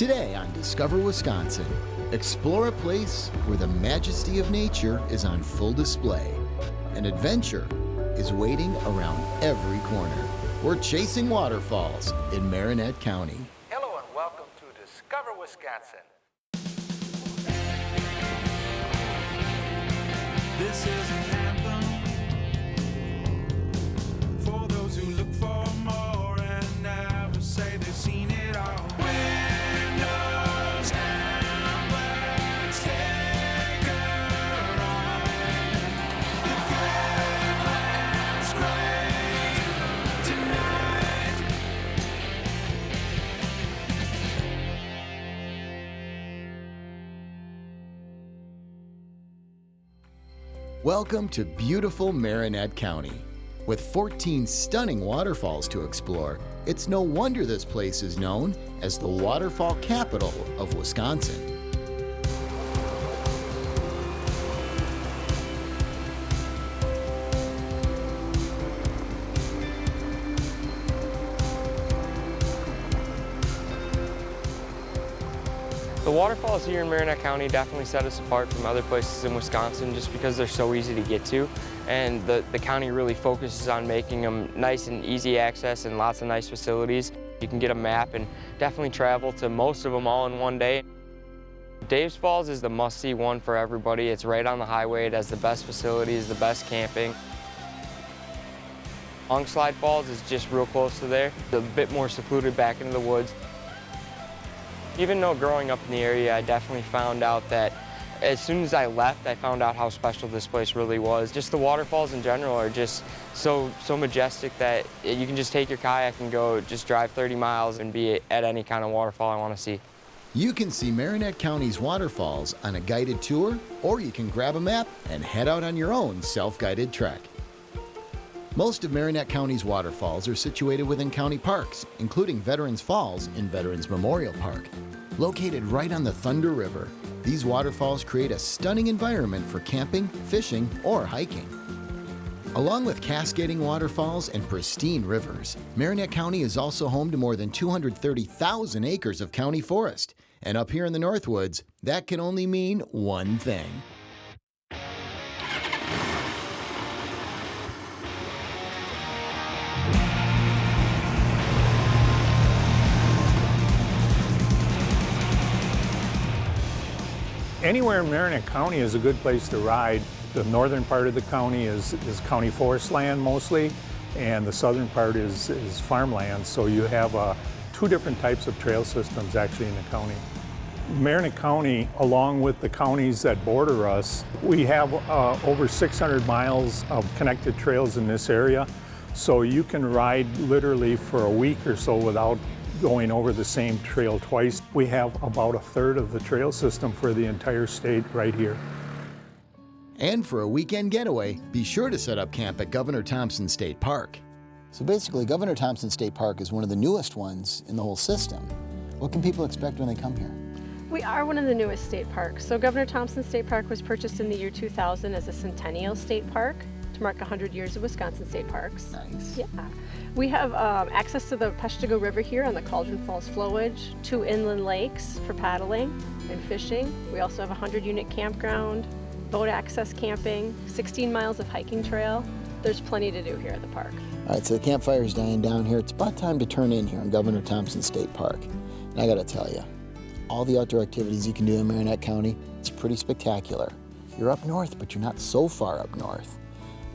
Today on Discover Wisconsin, explore a place where the majesty of nature is on full display. An adventure is waiting around every corner. We're chasing waterfalls in Marinette County. Hello and welcome to Discover Wisconsin. This is an anthem for those who look for more and never say they've seen it all. Windows down, let's take a ride. The good land's great tonight. Welcome to beautiful Marinette County. With 14 stunning waterfalls to explore, it's no wonder this place is known as the Waterfall Capital of Wisconsin. The waterfalls here in Marinette County definitely set us apart from other places in Wisconsin just because they're so easy to get to, and the county really focuses on making them nice and easy access and lots of nice facilities. You can get a map and definitely travel to most of them all in one day. Dave's Falls is the must-see one for everybody. It's right on the highway. It has the best facilities, the best camping. Slide Falls is just real close to there. It's a bit more secluded back into the woods. Even though growing up in the area, I definitely found out that as soon as I left, I found out how special this place really was. Just the waterfalls in general are just so majestic that you can just take your kayak and go just drive 30 miles and be at any kind of waterfall I want to see. You can see Marinette County's waterfalls on a guided tour, or you can grab a map and head out on your own self-guided trek. Most of Marinette County's waterfalls are situated within county parks, including Veterans Falls and Veterans Memorial Park. Located right on the Thunder River, these waterfalls create a stunning environment for camping, fishing, or hiking. Along with cascading waterfalls and pristine rivers, Marinette County is also home to more than 230,000 acres of county forest. And up here in the Northwoods, that can only mean one thing. Anywhere in Marinette County is a good place to ride. The northern part of the county is county forest land mostly, and the southern part is farmland. So you have two different types of trail systems actually in the county. Marinette County, along with the counties that border us, we have over 600 miles of connected trails in this area. So you can ride literally for a week or so without going over the same trail twice. We have about a third of the trail system for the entire state right here. And for a weekend getaway, be sure to set up camp at Governor Thompson State Park. So basically, Governor Thompson State Park is one of the newest ones in the whole system. What can people expect when they come here? We are one of the newest state parks. So Governor Thompson State Park was purchased in the year 2000 as a centennial state park to mark 100 years of Wisconsin state parks. Nice. Yeah. We have access to the Peshtigo River here on the Cauldron Falls flowage, 2 inland lakes for paddling and fishing. We also have a 100-unit campground, boat access camping, 16 miles of hiking trail. There's plenty to do here at the park. All right, so the campfire's dying down here. It's about time to turn in here in Governor Thompson State Park. And I gotta tell you, all the outdoor activities you can do in Marinette County, it's pretty spectacular. You're up north, but you're not so far up north.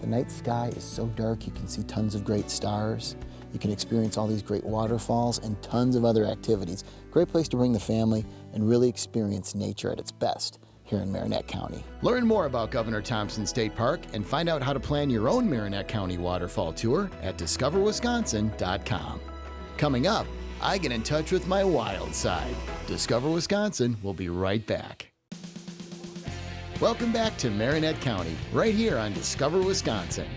The night sky is so dark you can see tons of great stars. You can experience all these great waterfalls and tons of other activities. Great place to bring the family and really experience nature at its best here in Marinette County. Learn more about Governor Thompson State Park and find out how to plan your own Marinette County waterfall tour at discoverwisconsin.com. Coming up, I get in touch with my wild side. Discover Wisconsin will be right back. Welcome back to Marinette County, right here on Discover Wisconsin.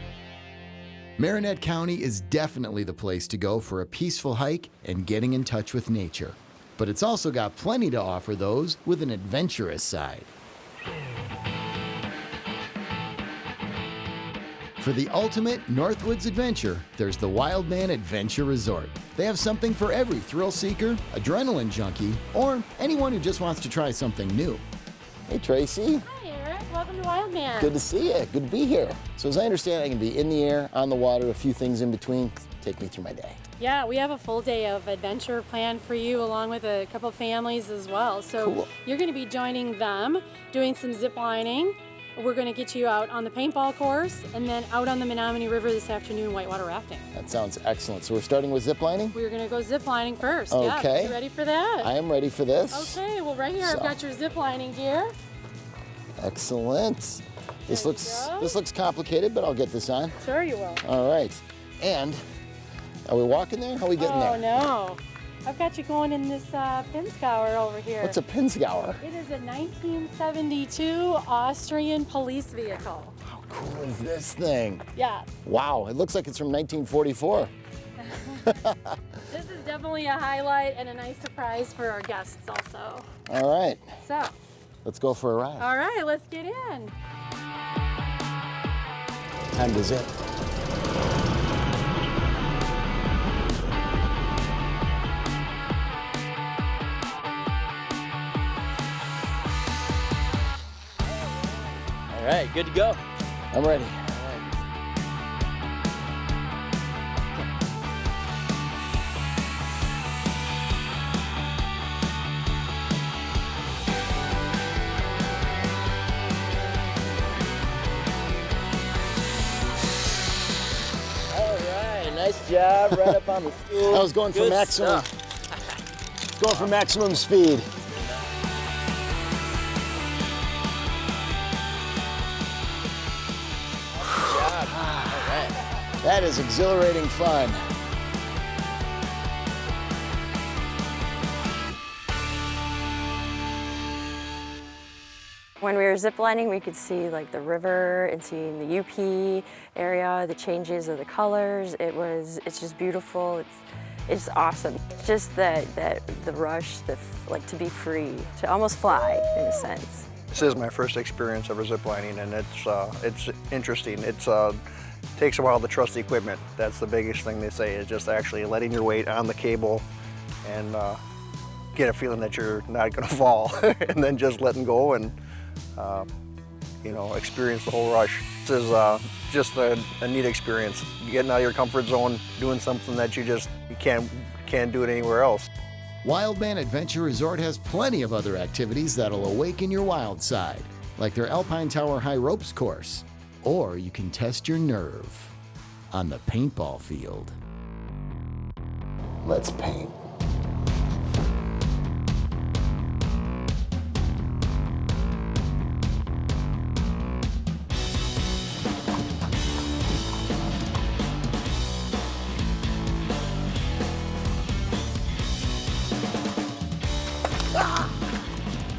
Marinette County is definitely the place to go for a peaceful hike and getting in touch with nature. But it's also got plenty to offer those with an adventurous side. For the ultimate Northwoods adventure, there's the Wildman Adventure Resort. They have something for every thrill seeker, adrenaline junkie, or anyone who just wants to try something new. Hey, Tracy. Hi, Eric. Welcome to Wildman. Good to see you. Good to be here. So as I understand, I can be in the air, on the water, a few things in between. Take me through my day. Yeah, we have a full day of adventure planned for you, along with a couple families as well. So Cool. You're going to be joining them, doing some ziplining. We're going to get you out on the paintball course, and then out on the Menominee River this afternoon, whitewater rafting. That sounds excellent. So we're starting with ziplining? We're going to go ziplining first. Okay. Yeah. You ready for that? I am ready for this. Okay, well right here I've got your ziplining gear. Excellent. This There you looks go. complicated, but I'll get this on. Sure you will. All right. And are we walking there? How are we getting Oh there? no. I've got you going in this pin scour over here. What's a pinscour? It is a 1972 Austrian police vehicle. How cool is this thing? Yeah, Wow, it looks like it's from 1944. this is definitely a highlight and a nice surprise for our guests also. All right, So, let's go for a ride. all right, let's get in. Time to zip. All right, good to go. I'm ready. All right, nice job, right up on the stool. I was going for Good maximum. stuff. Going for maximum speed. Good job. All right. That is exhilarating fun. When we were ziplining, we could see like the river and seeing the UP area, the changes of the colors. It's just beautiful. It's awesome. Just the rush, like to be free, to almost fly in a sense. This is my first experience ever ziplining, and it's interesting. It takes a while to trust the equipment. That's the biggest thing they say, is just actually letting your weight on the cable and get a feeling that you're not going to fall, and then just letting go and experience the whole rush. This is just a neat experience. Getting out of your comfort zone, doing something that you can't do it anywhere else. Wildman Adventure Resort has plenty of other activities that'll awaken your wild side, like their Alpine Tower High Ropes course. Or you can test your nerve on the paintball field. Let's paint.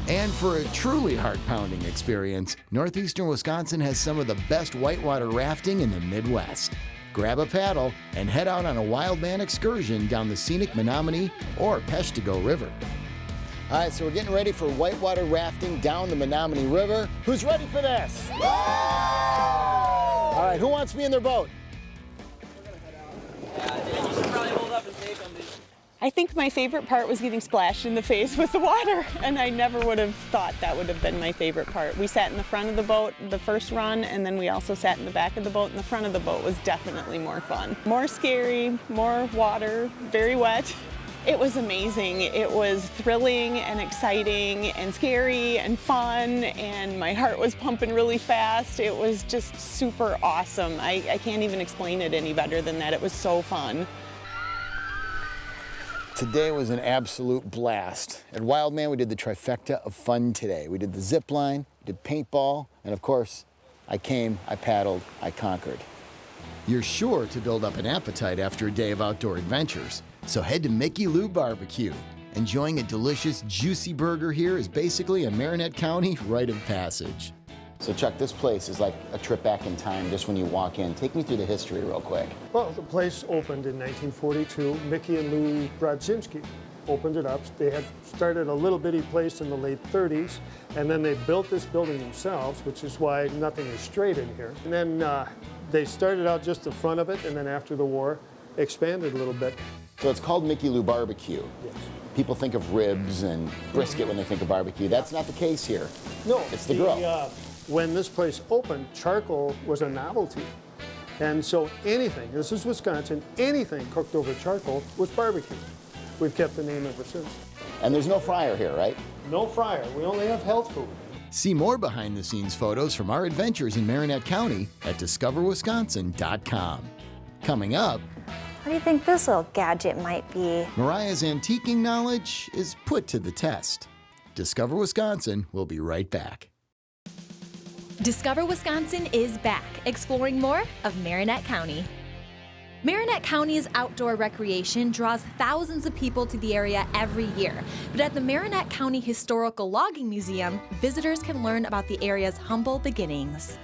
And for a truly heart-pounding experience, northeastern Wisconsin has some of the best whitewater rafting in the Midwest. Grab a paddle and head out on a Wildman excursion down the scenic Menominee or Peshtigo River. All right, so we're getting ready for whitewater rafting down the Menominee River. Who's ready for this? All right, who wants me in their boat? I think my favorite part was getting splashed in the face with the water, and I never would have thought that would have been my favorite part. We sat in the front of the boat the first run, and then we also sat in the back of the boat, and the front of the boat was definitely more fun. More scary, more water, very wet. It was amazing. It was thrilling and exciting and scary and fun, and my heart was pumping really fast. It was just super awesome. I can't even explain it any better than that. It was so fun. Today was an absolute blast. At Wildman, we did the trifecta of fun today. We did the zip line, we did paintball, and of course, I came, I paddled, I conquered. You're sure to build up an appetite after a day of outdoor adventures, so head to Mickey Lube Barbecue. Enjoying a delicious, juicy burger here is basically a Marinette County rite of passage. So Chuck, this place is like a trip back in time just when you walk in. Take me through the history real quick. Well, the place opened in 1942. Mickey and Lou Brodzinski opened it up. They had started a little bitty place in the late 30s, and then they built this building themselves, which is why nothing is straight in here. And then They started out just the front of it, and then after the war, expanded a little bit. So it's called Mickey Lou Barbecue. Yes. People think of ribs and brisket when they think of barbecue. That's not the case here. No. It's the grill. When this place opened, charcoal was a novelty. And so anything, this is Wisconsin, anything cooked over charcoal was barbecue. We've kept the name ever since. And there's no fryer here, right? No fryer. We only have health food. See more behind-the-scenes photos from our adventures in Marinette County at discoverwisconsin.com. Coming up, what do you think this little gadget might be? Mariah's antiquing knowledge is put to the test. Discover Wisconsin will be right back. Discover Wisconsin is back, exploring more of Marinette County. Marinette County's outdoor recreation draws thousands of people to the area every year. But at the Marinette County Historical Logging Museum, visitors can learn about the area's humble beginnings.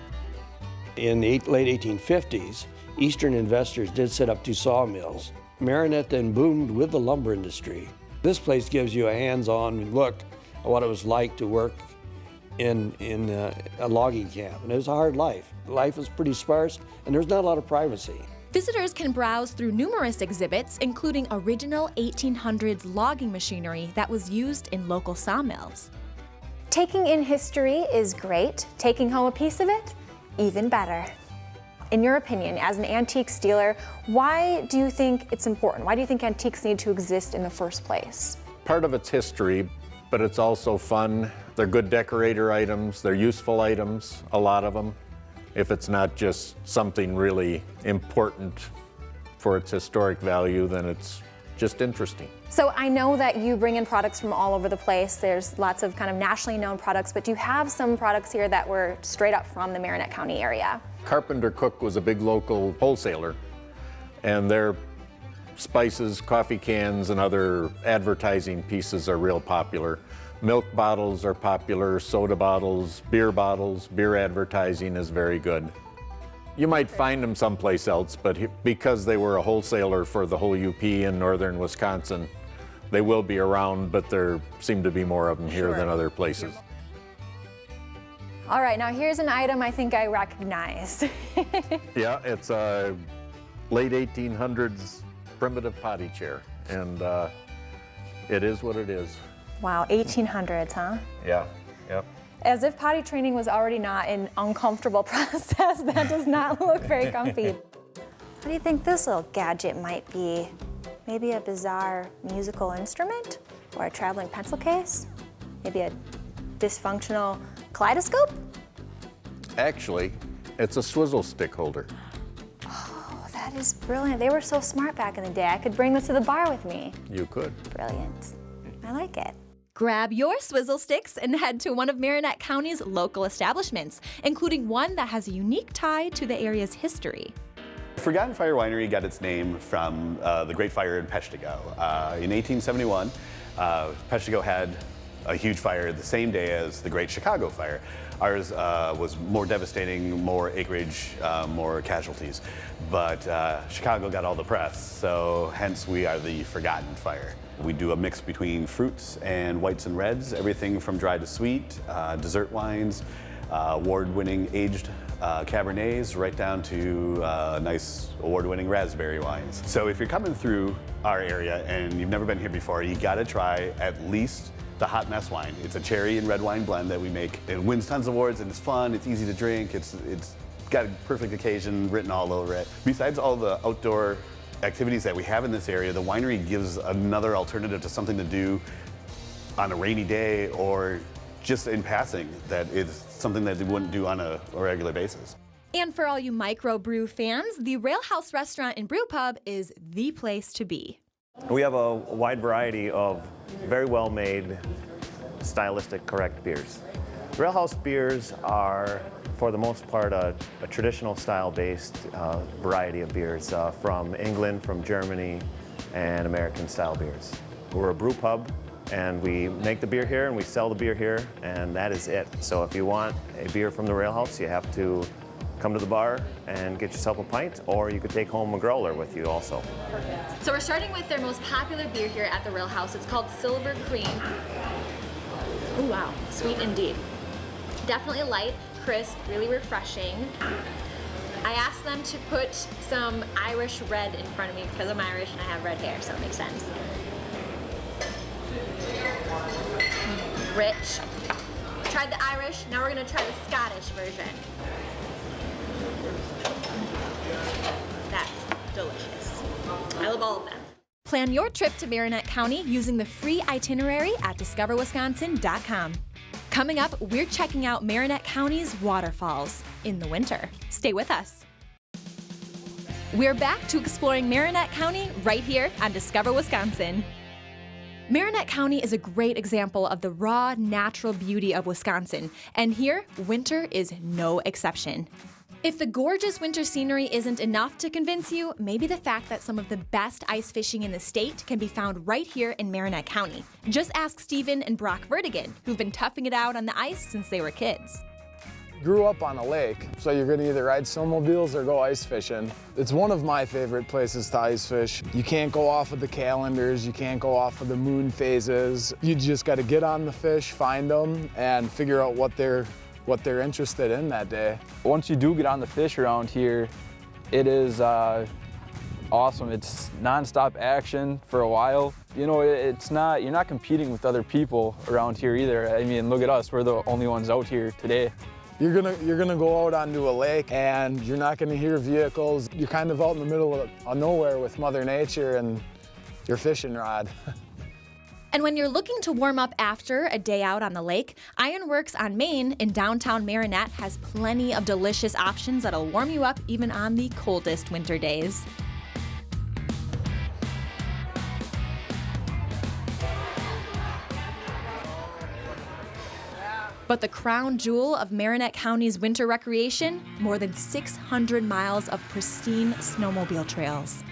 In the late 1850s, Eastern investors did set up 2 sawmills. Marinette then boomed with the lumber industry. This place gives you a hands-on look at what it was like to work in a logging camp. And it was a hard life. Life was pretty sparse, and there's not a lot of privacy. Visitors can browse through numerous exhibits, including original 1800s logging machinery that was used in local sawmills. Taking in history is great. Taking home a piece of it, even better. In your opinion, as an antiques dealer, why do you think it's important? Why do you think antiques need to exist in the first place? Part of it's history, but it's also fun. They're good decorator items, they're useful items, a lot of them. If it's not just something really important for its historic value, then it's just interesting. So I know that you bring in products from all over the place. There's lots of kind of nationally known products, but do you have some products here that were straight up from the Marinette County area? Carpenter Cook was a big local wholesaler, and their spices, coffee cans, and other advertising pieces are real popular. Milk bottles are popular, soda bottles, beer advertising is very good. You might find them someplace else, but because they were a wholesaler for the whole UP in northern Wisconsin, they will be around, but there seem to be more of them here than other places. All right, now here's an item I think I recognize. Yeah, it's a late 1800s primitive potty chair, and it is what it is. Wow, 1800s, huh? Yeah, yep. As if potty training was already not an uncomfortable process. That does not look very comfy. What do you think this little gadget might be? Maybe a bizarre musical instrument? Or a traveling pencil case? Maybe a dysfunctional kaleidoscope? Actually, it's a swizzle stick holder. Oh, that is brilliant. They were so smart back in the day. I could bring this to the bar with me. You could. Brilliant. I like it. Grab your swizzle sticks and head to one of Marinette County's local establishments, including one that has a unique tie to the area's history. Forgotten Fire Winery got its name from the Great Fire in Peshtigo. In 1871, Peshtigo had a huge fire the same day as the Great Chicago Fire. Ours was more devastating, more acreage, more casualties. But Chicago got all the press, so hence we are the Forgotten Fire. We do a mix between fruits and whites and reds, everything from dry to sweet, dessert wines, award-winning aged Cabernets, right down to nice award-winning raspberry wines. So if you're coming through our area and you've never been here before, you gotta try at least the Hot Mess wine. It's a cherry and red wine blend that we make. It wins tons of awards and it's fun, it's easy to drink, it's got a perfect occasion written all over it. Besides all the outdoor activities that we have in this area, the winery gives another alternative to something to do on a rainy day or just in passing that is something that they wouldn't do on a regular basis. And for all you microbrew fans, the Railhouse restaurant and brew pub is the place to be. We have a wide variety of very well-made, stylistic, correct beers. Railhouse beers are, for the most part, a traditional style-based variety of beers from England, from Germany, and American-style beers. We're a brew pub, and we make the beer here, and we sell the beer here, and that is it. So if you want a beer from the Railhouse, you have to come to the bar and get yourself a pint, or you could take home a growler with you also. Perfect. So we're starting with their most popular beer here at the Railhouse. It's called Silver Cream. Oh wow, sweet indeed. Definitely light, crisp, really refreshing. I asked them to put some Irish red in front of me because I'm Irish and I have red hair, so it makes sense. Rich. Tried the Irish, now we're gonna try the Scottish version. That's delicious. I love all of them. Plan your trip to Marinette County using the free itinerary at discoverwisconsin.com. Coming up, we're checking out Marinette County's waterfalls in the winter. Stay with us. We're back to exploring Marinette County right here on Discover Wisconsin. Marinette County is a great example of the raw, natural beauty of Wisconsin, and here, winter is no exception. If the gorgeous winter scenery isn't enough to convince you, maybe the fact that some of the best ice fishing in the state can be found right here in Marinette County. Just ask Steven and Brock Vertigan, who've been toughing it out on the ice since they were kids. Grew up on a lake, so you're gonna either ride snowmobiles or go ice fishing. It's one of my favorite places to ice fish. You can't go off of the calendars, you can't go off of the moon phases. You just gotta get on the fish, find them, and figure out what they're interested in that day. Once you do get on the fish around here, it is awesome. It's nonstop action for a while. You know, you're not competing with other people around here either. I mean, look at us, we're the only ones out here today. You're gonna go out onto a lake and you're not gonna hear vehicles. You're kind of out in the middle of nowhere with Mother Nature and your fishing rod. And when you're looking to warm up after a day out on the lake, Ironworks on Main in downtown Marinette has plenty of delicious options that'll warm you up even on the coldest winter days. But the crown jewel of Marinette County's winter recreation, more than 600 miles of pristine snowmobile trails.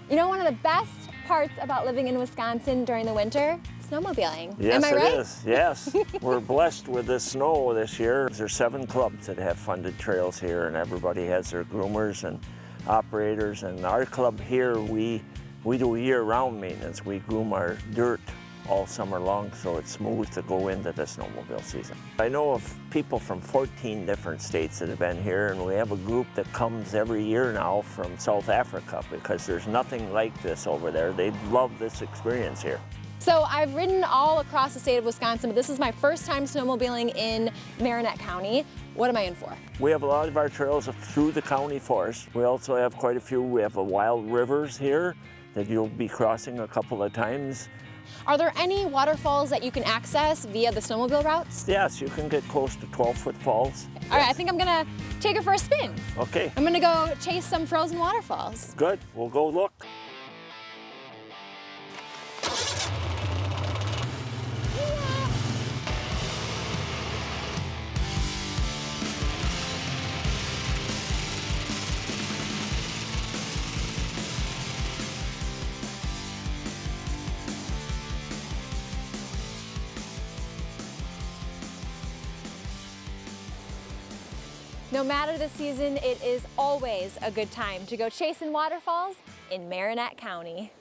You know, one of the best parts about living in Wisconsin during the winter? Snowmobiling. Yes, Am I right? It is. Yes. We're blessed with this snow this year. There's 7 clubs that have funded trails here, and everybody has their groomers and operators. And our club here, we do year-round maintenance. We groom our dirt all summer long, so it's smooth to go into the snowmobile season. I know of people from 14 different states that have been here, and we have a group that comes every year now from South Africa because there's nothing like this over there. They love this experience here. So I've ridden all across the state of Wisconsin, but this is my first time snowmobiling in Marinette County. What am I in for? We have a lot of our trails through the county forest. We also have quite a few. We have wild rivers here that you'll be crossing a couple of times. Are there any waterfalls that you can access via the snowmobile routes? Yes, you can get close to 12-foot falls. All right, I think I'm gonna take it for a spin. Okay. I'm gonna go chase some frozen waterfalls. Good, we'll go look. No matter the season, it is always a good time to go chasing waterfalls in Marinette County.